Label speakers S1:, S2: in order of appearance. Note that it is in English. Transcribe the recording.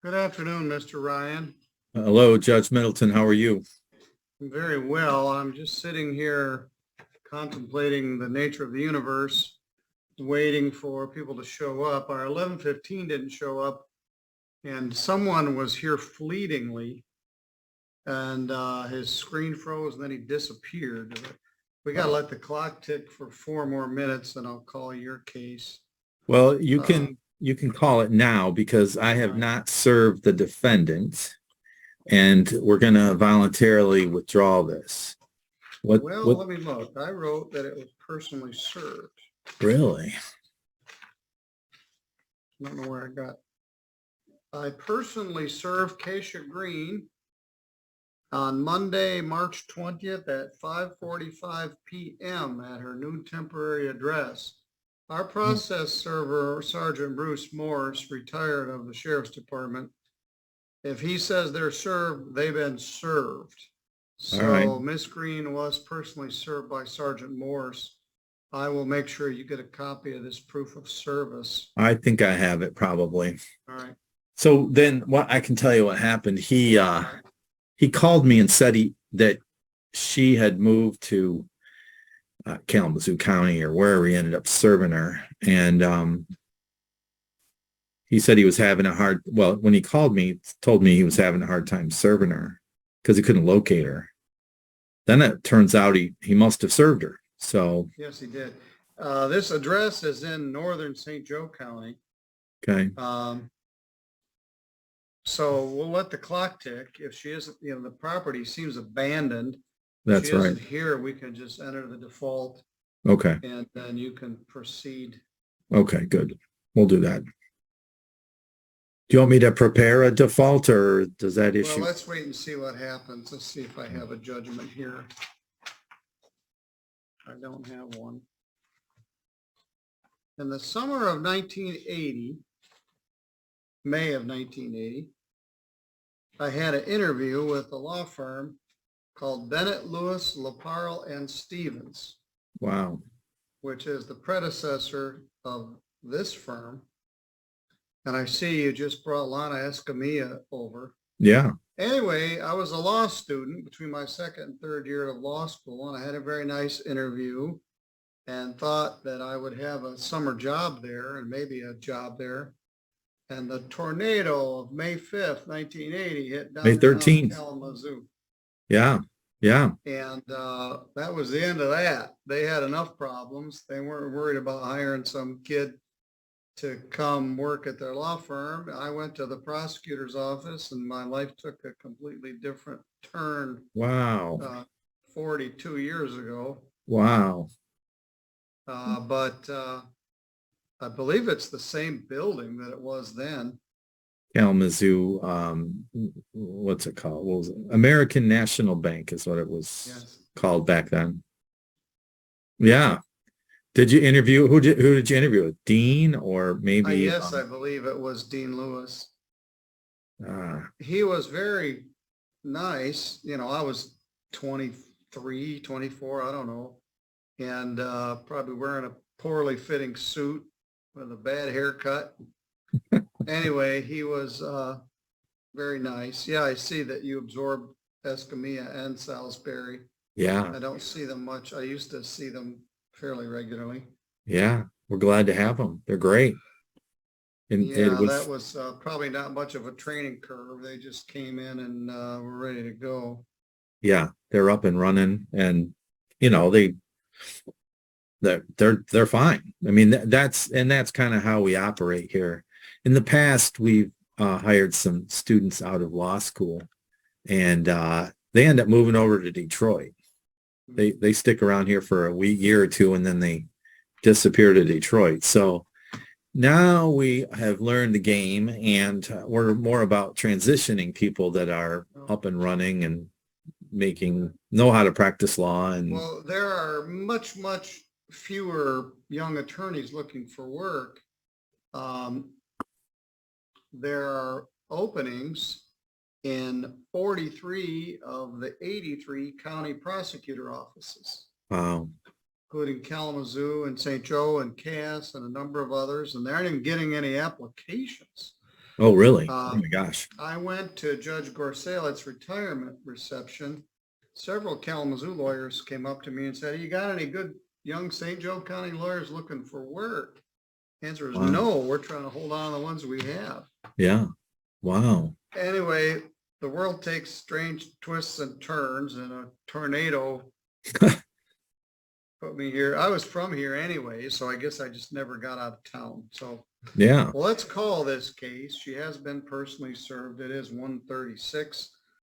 S1: Good afternoon, Mr. Ryan.
S2: Hello, Judge Middleton. How are you?
S1: I'm very well. I'm just sitting here contemplating the nature of the universe, waiting for people to show up. Our 11:15 didn't show up, and someone was here fleetingly, and his screen froze, and then he disappeared. We got to let the clock tick for 4 more minutes, and I'll call your case.
S2: Well, you can call it now because I have
S1: Right.
S2: not served the defendant, and we're going to voluntarily withdraw this.
S1: Well, let me look. I wrote that it was personally served.
S2: Really?
S1: I don't know where I got. I personally served Keisha Green on Monday, March 20th at 5:45 p.m. at her new temporary address. Our process server, Sergeant Bruce Morse, retired of the Sheriff's Department. If he says they're served, they've been served.
S2: All right.
S1: So Miss Green was personally served by Sergeant Morse. I will make sure you get a copy of this proof of service.
S2: I think I have it probably.
S1: All right.
S2: So then what I can tell you what happened. He called me and said that she had moved to Kalamazoo County or wherever he ended up serving her. And he said he was having when he called me, told me he was having a hard time serving her because he couldn't locate her. Then it turns out he must have served her. So
S1: yes, he did. This address is in northern St. Joe County.
S2: Okay.
S1: So we'll let the clock tick. If she isn't, the property seems abandoned.
S2: That's
S1: if she
S2: right.
S1: isn't here, we can just enter the default.
S2: Okay.
S1: And then you can proceed.
S2: Okay, good. We'll do that. Do you want me to prepare a default or does that issue?
S1: Well, let's wait and see what happens. Let's see if I have a judgment here. I don't have one. In the summer of 1980, May of 1980, I had an interview with a law firm called Bennett, Lewis, LaParle, and Stevens.
S2: Wow.
S1: Which is the predecessor of this firm. And I see you just brought Lana Escamilla over.
S2: Yeah.
S1: Anyway, I was a law student between my second and third year of law school, and I had a very nice interview and thought that I would have a summer job there and maybe a job there. And the tornado of May 5th, 1980 hit down
S2: May 13th.
S1: Kalamazoo.
S2: Yeah. Yeah.
S1: And that was the end of that. They had enough problems. They weren't worried about hiring some kid to come work at their law firm. I went to the prosecutor's office and my life took a completely different turn.
S2: Wow.
S1: 42 years ago.
S2: Wow.
S1: But I believe it's the same building that it was then.
S2: Kalamazoo, what's it called? What was it? American National Bank is what it was called back then. Yeah. Did you interview, who did you interview with? Dean or maybe?
S1: Yes, I believe it was Dean Lewis. He was very nice. I was 23, 24, I don't know. And probably wearing a poorly fitting suit with a bad haircut. Anyway, he was very nice. Yeah, I see that you absorbed Escamilla and Salisbury.
S2: Yeah.
S1: I don't see them much. I used to see them fairly regularly.
S2: Yeah, we're glad to have them. They're great.
S1: And that was probably not much of a training curve. They just came in and were ready to go.
S2: Yeah, they're up and running, and they're fine. I mean, that's kind of how we operate here. In the past, we've hired some students out of law school, and they end up moving over to Detroit. They stick around here for a year or two, and then they disappear to Detroit. So now we have learned the game, and we're more about transitioning people that are up and running and know how to practice law. And
S1: well, there are much fewer young attorneys looking for work. There are openings in 43 of the 83 county prosecutor offices.
S2: Wow.
S1: Including Kalamazoo and St. Joe and Cass and a number of others, and they aren't even getting any applications.
S2: Oh, really? Oh
S1: Um,
S2: my gosh.
S1: I went to Judge Gorsalet's retirement reception. Several Kalamazoo lawyers came up to me and said, "You got any good young St. Joe County lawyers looking for work?" Answer is
S2: Wow.
S1: no, we're trying to hold on to the ones we have.
S2: Yeah. Wow.
S1: Anyway, the world takes strange twists and turns, and a tornado put me here. I was from here anyway, so I guess I just never got out of town. So,
S2: Yeah.
S1: well, let's call this case. She has been personally served. It is 136